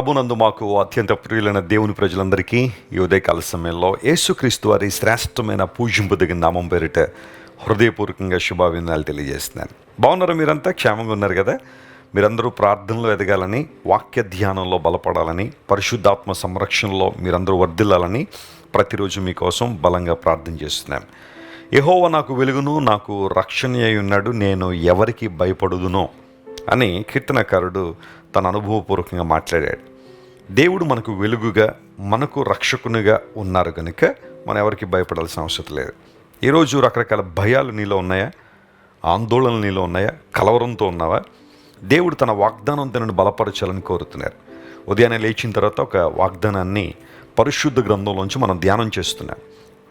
ప్రభునందు మాకు అత్యంత ప్రియులైన దేవుని ప్రజలందరికీ ఈ ఉదయకాల సమయంలో యేసుక్రీస్తు వారి శ్రేష్టమైన పూజింపుదగిన నామం పేరిట హృదయపూర్వకంగా శుభాభినందనాలు తెలియజేస్తున్నాను. బాగున్నారా? మీరంతా క్షేమంగా ఉన్నారు కదా? మీరందరూ ప్రార్థనలో ఎదగాలని, వాక్య ధ్యానంలో బలపడాలని, పరిశుద్ధాత్మ సంరక్షణలో మీరందరూ వర్ధిల్లాలని ప్రతిరోజు మీకోసం బలంగా ప్రార్థన చేస్తున్నాను. యెహోవా నాకు వెలుగును, నాకు రక్షణ అయి ఉన్నాడు, నేను ఎవరికి భయపడుదునో అని కీర్తనకారుడు తన అనుభవపూర్వకంగా మాట్లాడాడు. దేవుడు మనకు వెలుగుగా, మనకు రక్షకునిగా ఉన్నారు కనుక మనం ఎవరికి భయపడాల్సిన అవసరం లేదు. ఈరోజు రకరకాల భయాలు నీలో ఉన్నాయా? ఆందోళనలు నీలో ఉన్నాయా? కలవరంతో ఉన్నావా? దేవుడు తన వాగ్దానం తనను బలపరచాలని కోరుతున్నారు. ఉదయాన్నే లేచిన తర్వాత ఒక వాగ్దానాన్ని పరిశుద్ధ గ్రంథంలోంచి మనం ధ్యానం చేస్తున్నాం.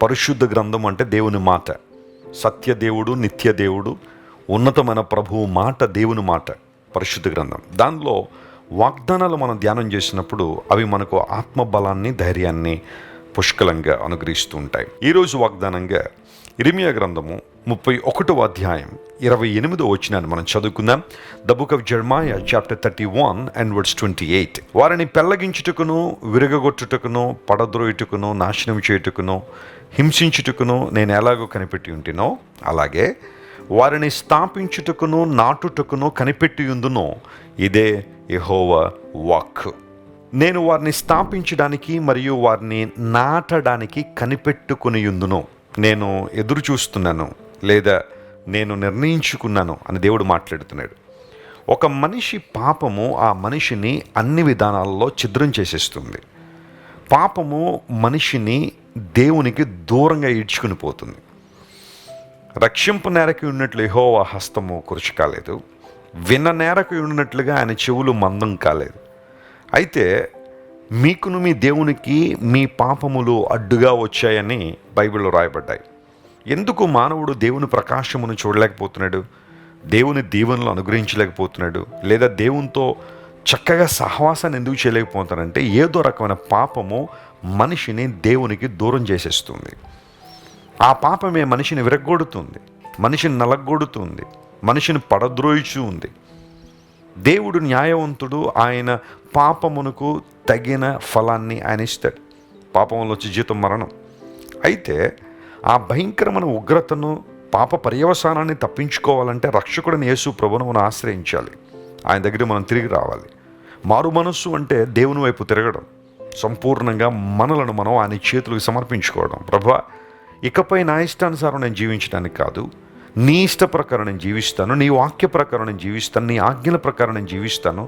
పరిశుద్ధ గ్రంథం అంటే దేవుని మాట, సత్యదేవుడు, నిత్య దేవుడు, ఉన్నతమైన ప్రభువు మాట, దేవుని మాట పరిశుద్ధ గ్రంథం. దానిలో వాగ్దానాలు మనం ధ్యానం చేసినప్పుడు అవి మనకు ఆత్మబలాన్ని, ధైర్యాన్ని పుష్కలంగా అనుగ్రహిస్తూ ఉంటాయి. ఈరోజు వాగ్దానంగా ఇర్మీయా గ్రంథము 31వ అధ్యాయం 28వ వచనాన్ని మనం చదువుకుందాం. The book of జెర్మయా chapter 31 and verse 28. వారిని పెళ్లగించుటకును, విరగగొట్టుటకును, పడద్రోయుటకును, నాశనం చేయుటకును, హింసించుటకును నేను ఎలాగో కనిపెట్టి ఉంటినో, అలాగే వారిని స్థాపించుటకును, నాటుటకును కనిపెట్టి ఉందునో, ఇదే యెహోవా వాక్కు. నేను వారిని స్థాపించడానికి మరియు వారిని నాటడానికి కనిపెట్టుకుని ఉందును. నేను ఎదురు చూస్తున్నాను, లేదా నేను నిర్ణయించుకున్నాను అని దేవుడు మాట్లాడుతున్నాడు. ఒక మనిషి పాపము ఆ మనిషిని అన్ని విధానాల్లో ఛిద్రం చేసేస్తుంది. పాపము మనిషిని దేవునికి దూరంగా ఈడ్చుకుని పోతుంది. రక్షింపు నేరకు ఉన్నట్లు యెహోవా హస్తము కురుచు కాలేదు, విన్న నేరకు ఉన్నట్లుగా ఆయన చెవులు మందం కాలేదు. అయితే మీకును మీ దేవునికి మీ పాపములు అడ్డుగా వచ్చాయని బైబిల్లో రాయబడ్డాయి. ఎందుకు మానవుడు దేవుని ప్రకాశమును చూడలేకపోతున్నాడు? దేవుని దీవెనలు అనుగ్రహించలేకపోతున్నాడు? లేదా దేవునితో చక్కగా సహవాసాన్ని ఎందుకు చేయలేకపోతున్నాడంటే ఏదో రకమైన పాపము మనిషిని దేవునికి దూరం చేసేస్తుంది. ఆ పాపమే మనిషిని విరగ్గొడుతుంది, మనిషిని నలగొడుతుంది, మనిషిని పడద్రోయిచూ ఉంది. దేవుడు న్యాయవంతుడు. ఆయన పాపమునకు తగిన ఫలాన్ని ఆయన ఇస్తాడు. పాపంలో వచ్చి జీతం మరణం. అయితే ఆ భయంకరమైన ఉగ్రతను, పాప పర్యవసానాన్ని తప్పించుకోవాలంటే రక్షకుడిని యేసు ప్రభువును మనం ఆశ్రయించాలి. ఆయన దగ్గర మనం తిరిగి రావాలి. మారు మనస్సు అంటే దేవుని వైపు తిరగడం, సంపూర్ణంగా మనలను మనం ఆయన చేతులకు సమర్పించుకోవడం. ప్రభువా, ఇకపై నా ఇష్టానుసారం నేను జీవించడానికి కాదు, నీ ఇష్ట ప్రకారం నేను జీవిస్తాను, నీ వాక్య ప్రకారం నేను జీవిస్తాను, నీ ఆజ్ఞల ప్రకారం నేను జీవిస్తాను,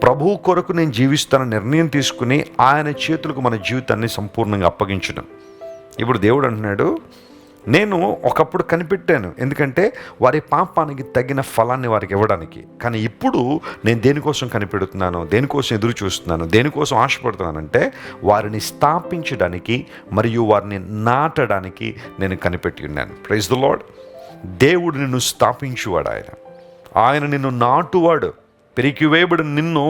ప్రభువు కొరకు నేను జీవిస్తానని నిర్ణయం తీసుకుని ఆయన చేతులకు మన జీవితాన్ని సంపూర్ణంగా అప్పగించడం. ఇప్పుడు దేవుడు అంటున్నాడు, నేను ఒకప్పుడు కనిపెట్టాను, ఎందుకంటే వారి పాపానికి తగిన ఫలాన్ని వారికి ఇవ్వడానికి. కానీ ఇప్పుడు నేను దేనికోసం కనిపెడుతున్నాను, దేనికోసం ఎదురు చూస్తున్నాను, దేనికోసం ఆశపడుతున్నానంటే వారిని స్థాపించడానికి మరియు వారిని నాటడానికి నేను కనిపెట్టి ఉన్నాను. Praise the lord. దేవుడు నిన్ను స్థాపించువాడు, ఆయన నిన్ను నాటువాడు. పెరికివేయబడిన నిన్ను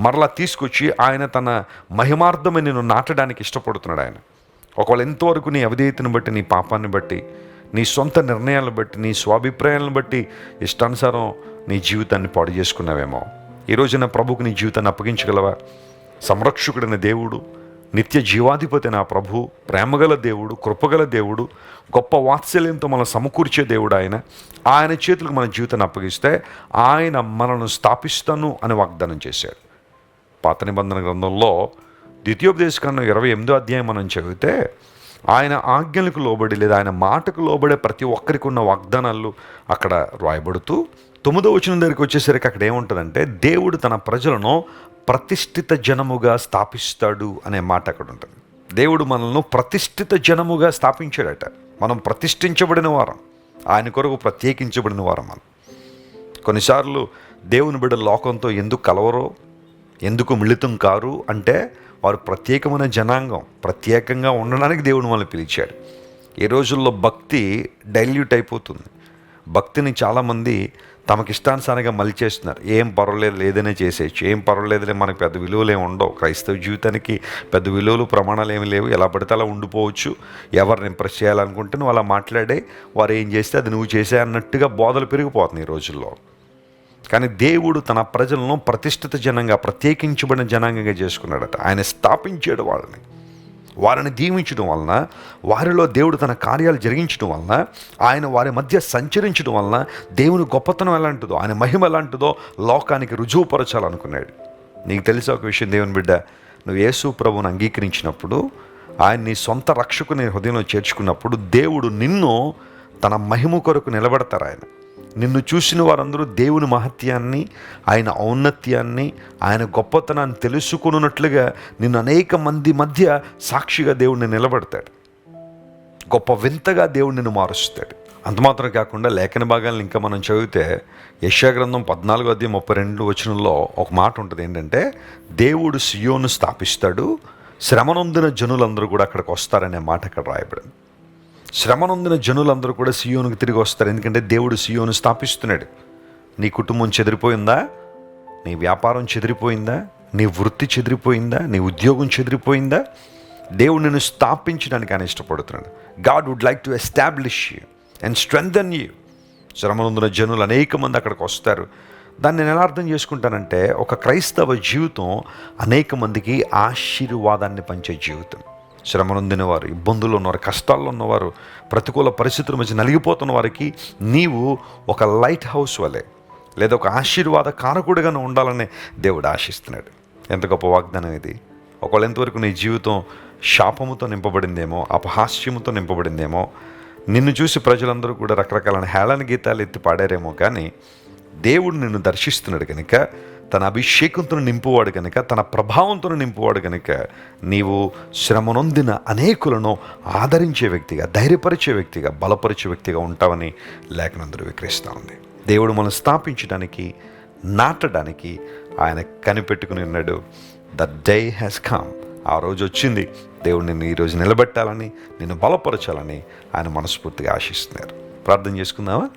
మరలా తీసుకొచ్చి ఆయన తన మహిమార్థమై నిన్ను నాటడానికి ఇష్టపడుతున్నాడు ఆయన. ఒకవేళ ఎంతవరకు నీ అవిధేయతను బట్టి, నీ పాపాన్ని బట్టి, నీ సొంత నిర్ణయాలను బట్టి, నీ స్వాభిప్రాయాలను బట్టి ఇష్టానుసారం నీ జీవితాన్ని పాడు చేసుకున్నావేమో, ఈ రోజున ప్రభువుకు నీ జీవితాన్ని అప్పగించగలవా? సంరక్షకుడైన దేవుడు, నిత్య జీవాధిపతి నా ప్రభు, ప్రేమగల దేవుడు, కృపగల దేవుడు, గొప్ప వాత్సల్యంతో మనం సమకూర్చే దేవుడు ఆయన చేతులకు మన జీవితాన్ని అప్పగిస్తే ఆయన మనల్ని స్థాపిస్తాను అని వాగ్దానం చేశాడు. పాత నిబంధన గ్రంథంలో ద్వితీయోపదేశకాండం 28వ అధ్యాయం మనం చదివితే ఆయన ఆజ్ఞలకు లోబడి, లేదా ఆయన మాటకు లోబడే ప్రతి ఒక్కరికి ఉన్న వాగ్దానాలు అక్కడ రాయబడుతూ 9వ వచనం దగ్గరికి వచ్చేసరికి అక్కడ ఏముంటుందంటే దేవుడు తన ప్రజలను ప్రతిష్ఠిత జనముగా స్థాపిస్తాడు అనే మాట అక్కడ ఉంటుంది. దేవుడు మనల్ని ప్రతిష్ఠిత జనముగా స్థాపించాడట. మనం ప్రతిష్ఠించబడిన వారం, ఆయన కొరకు ప్రత్యేకించబడిన వారం మనం. కొన్నిసార్లు దేవుని బిడ్డ లోకంతో ఎందుకు కలవరో, ఎందుకు మిళితం కారు అంటే వారు ప్రత్యేకమైన జనాంగం, ప్రత్యేకంగా ఉండడానికి దేవుడు మనల్ని పిలిచాడు. ఈ రోజుల్లో భక్తి డైల్యూట్ అయిపోతుంది. భక్తిని చాలామంది తమకిష్టానుసారంగా మలిచేస్తున్నారు. ఏం పర్వాలేదు, ఏదైనా చేసేయచ్చు, ఏం పర్వాలేదులే, మనకు పెద్ద విలువలు ఏమి ఉండవు, క్రైస్తవ జీవితానికి పెద్ద విలువలు ప్రమాణాలు ఏమి లేవు, ఎలా పడితే అలా ఉండిపోవచ్చు, ఎవరిని ఇంప్రెస్ చేయాలనుకుంటే నువ్వు అలా మాట్లాడే, వారు ఏం చేస్తే అది నువ్వు చేసే అన్నట్టుగా బోధలు పెరిగిపోతున్నాయి ఈ రోజుల్లో. కానీ దేవుడు తన ప్రజలను ప్రతిష్ఠిత జనంగా, ప్రత్యేకించబడిన జనాంగంగా చేసుకున్నాడట. ఆయన స్థాపించాడు వారిని దీవించడం వలన, వారిలో దేవుడు తన కార్యాలు జరిగించడం వలన, ఆయన వారి మధ్య సంచరించడం వలన దేవుని గొప్పతనం ఎలాంటిదో, ఆయన మహిమ ఎలాంటిదో లోకానికి రుజువుపరచాలనుకున్నాడు. నీకు తెలిసే ఒక విషయం, దేవుని బిడ్డ, నువ్వు యేసు ప్రభువుని అంగీకరించినప్పుడు, ఆయన నీ సొంత రక్షకుని హృదయంలో చేర్చుకున్నప్పుడు, దేవుడు నిన్ను తన మహిమ కొరకు నిలబెడతారు. ఆయన నిన్ను చూసిన వారందరూ దేవుని మహత్యాన్ని, ఆయన ఔన్నత్యాన్ని, ఆయన గొప్పతనాన్ని తెలుసుకున్నట్లుగా నిన్ను అనేక మంది మధ్య సాక్షిగా దేవుడిని నిలబెడతాడు. గొప్ప వింతగా దేవుడు నిన్ను మారుస్తాడు. అంత మాత్రం కాకుండా లేఖన భాగాలను ఇంకా మనం చదివితే యెషయా గ్రంథం 14:32 ఒక మాట ఉంటుంది. ఏంటంటే, దేవుడు సియోను స్థాపిస్తాడు, శ్రమనొందిన జనులందరూ కూడా అక్కడికి వస్తారనే మాట అక్కడ రాయబడింది. శ్రమనొందిన జనులందరూ కూడా సియోనుకు తిరిగి వస్తారు. ఎందుకంటే దేవుడు సియోను స్థాపిస్తున్నాడు. నీ కుటుంబం చెదిరిపోయిందా? నీ వ్యాపారం చెదిరిపోయిందా? నీ వృత్తి చెదిరిపోయిందా? నీ ఉద్యోగం చెదిరిపోయిందా? దేవుడు నిన్ను స్థాపించడానికి ఆయన ఇష్టపడుతున్నాడు. God would like to establish you and strengthen you. శ్రమనొందిన జనులు అనేక మంది అక్కడికి వస్తారు. దాన్ని నేను ఎలా అర్థం చేసుకుంటానంటే, ఒక క్రైస్తవ జీవితం అనేక మందికి ఆశీర్వాదాన్ని పంచే జీవితం. శ్రమనొందిన వారు, ఇబ్బందులు ఉన్నవారు, కష్టాల్లో ఉన్నవారు, ప్రతికూల పరిస్థితుల మధ్య నలిగిపోతున్న వారికి నీవు ఒక లైట్ హౌస్ వలె, లేదా ఒక ఆశీర్వాద కారకుడిగానే ఉండాలని దేవుడు ఆశిస్తున్నాడు. ఎంత గొప్ప వాగ్దానం ఇది! ఒకవేళ ఎంతవరకు నీ జీవితం శాపముతో నింపబడిందేమో, అపహాస్యముతో నింపబడిందేమో, నిన్ను చూసి ప్రజలందరూ కూడా రకరకాల హేళన గీతాలు ఎత్తి పాడారేమో, కానీ దేవుడు నిన్ను దర్శిస్తున్నాడు కనుక, తన అభిషేకంతో నింపువాడు కనుక, తన ప్రభావంతో నింపువాడు కనుక, నీవు శ్రమనొందిన అనేకులను ఆదరించే వ్యక్తిగా, ధైర్యపరిచే వ్యక్తిగా, బలపరిచే వ్యక్తిగా ఉంటావని లేఖనం ధృవీకరిస్తూ ఉంది. దేవుడు మనం స్థాపించడానికి, నాటడానికి ఆయన కనిపెట్టుకుని ఉన్నాడు. The day has come. ఆ రోజు వచ్చింది. దేవుడు నిన్ను ఈరోజు నిలబెట్టాలని, నిన్ను బలపరచాలని ఆయన మనస్ఫూర్తిగా ఆశిస్తున్నారు. ప్రార్థన చేసుకుందామా?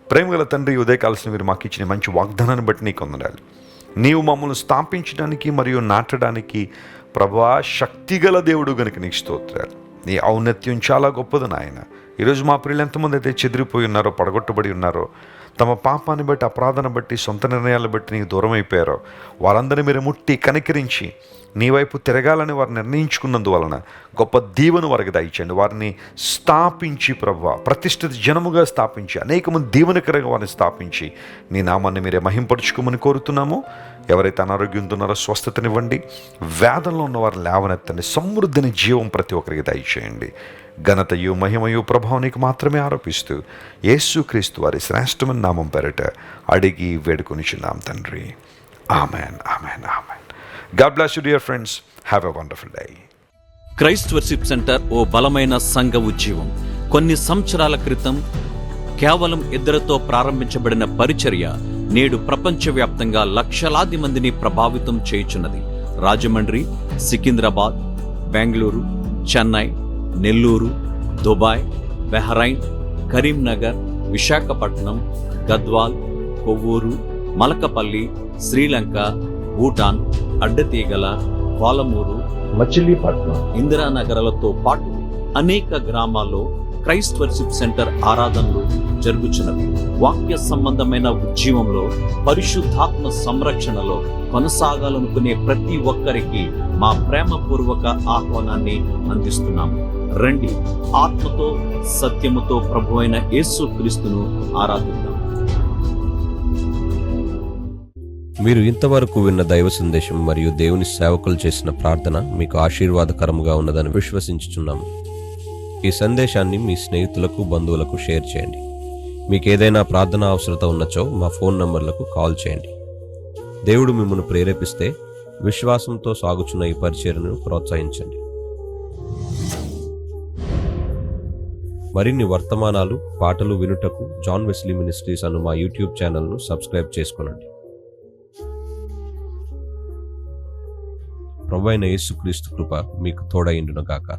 ప్రేమగల తండ్రి, ఉదయకాల్సిన మీరు మాకు ఇచ్చిన మంచి వాగ్దానాన్ని బట్టి నీకు వందనాలు. నీవు మమ్మల్ని స్థాపించడానికి మరియు నాటడానికి ప్రభువా శక్తిగల దేవుడు గనుక నీకు స్తోత్రాలు. నీ ఔన్నత్యం చాలా గొప్పది నాయన. ఈరోజు మా ప్రియులు ఎంతమంది అయితే చెదిరిపోయి ఉన్నారో, పడగొట్టబడి ఉన్నారో, తమ పాపాన్ని బట్టి, అపరాధాన్ని బట్టి, సొంత నిర్ణయాలను బట్టి నీకు దూరం అయిపోయారో, వారందరినీ మీరు ముట్టి కనికరించి నీ వైపు తిరగాలని వారు నిర్ణయించుకున్నందువలన గొప్ప దీవెన వారికి దయచేయండి. వారిని స్థాపించి ప్రభువా, ప్రతిష్ఠిత జనముగా స్థాపించి, అనేక మంది దీవెనకరంగా వారిని స్థాపించి నీ నామాన్ని మీరే మహింపరుచుకోమని కోరుతున్నాము. ఎవరైతే అనారోగ్యంతో ఉన్నారో స్వస్థతనివ్వండి, వేదనలో ఉన్న వారిని లేవనెత్తండి, సమృద్ధిని జీవం ప్రతి ఒక్కరికి దయచేయండి. ఘనతయు మహిమయు ప్రభావం నీకు మాత్రమే ఆరోపిస్తూ యేసుక్రీస్తు వారి శ్రేష్టమైన నామం పేరిట అడిగి వేడుకొనిచున్నాం తండ్రి. Amen, amen, amen. God bless you, dear friends. Have a wonderful day. Christ worship centre ఓ బలమైన సంఘ ఉజ్జీవం. కొన్ని సంవత్సరాల క్రితం కేవలం 2 ప్రారంభించబడిన పరిచర్య నేడు ప్రపంచవ్యాప్తంగా లక్షలాది మందిని ప్రభావితం చేయుచున్నది. రాజమండ్రి, సికింద్రాబాద్, బెంగళూరు, చెన్నై, నెల్లూరు, దుబాయ్, బెహ్రైన్, కరీంనగర్, విశాఖపట్నం, గద్వాల్, కొవ్వూరు, మలకపల్లి, శ్రీలంక, భూటాన్, అడ్డతీగల, పాలమూరు, మచిలీపట్నం, ఇందిరానగర్లతో పాటు అనేక గ్రామాల్లో క్రైస్ట్ వర్షిప్ సెంటర్ ఆరాధనలు జరుగుచున్నవి. వాక్య సంబంధమైన ఉజ్జీవంలో, పరిశుద్ధాత్మ సంరక్షణలో కొనసాగాలనుకునే ప్రతి ఒక్కరికి మా ప్రేమపూర్వక ఆహ్వానాన్ని అందిస్తున్నాము. రండి, ఆత్మతో సత్యముతో ప్రభువైన యేసుక్రీస్తును ఆరాధిద్దాం. మీరు ఇంతవరకు విన్న దైవ సందేశం మరియు దేవుని సేవకులు చేసిన ప్రార్థన మీకు ఆశీర్వాదకరముగా ఉన్నదని విశ్వసించుచున్నాము. ఈ సందేశాన్ని మీ స్నేహితులకు, బంధువులకు షేర్ చేయండి. మీకు ఏదైనా ప్రార్థన అవసరత ఉన్నచో మా ఫోన్ నంబర్లకు కాల్ చేయండి. దేవుడు మిమ్మల్ని ప్రేరేపిస్తే విశ్వాసంతో సాగుచున్న ఈ పరిచర్యను ప్రోత్సహించండి. మరిన్ని వర్తమానాలు, పాటలు వినుటకు జాన్ వెస్లీ మినిస్ట్రీస్ అను మా యూట్యూబ్ ఛానల్ను సబ్స్క్రైబ్ చేసుకోనండి. ప్రభువైన యేసుక్రీస్తు కృప మీకు తోడైండును గాక.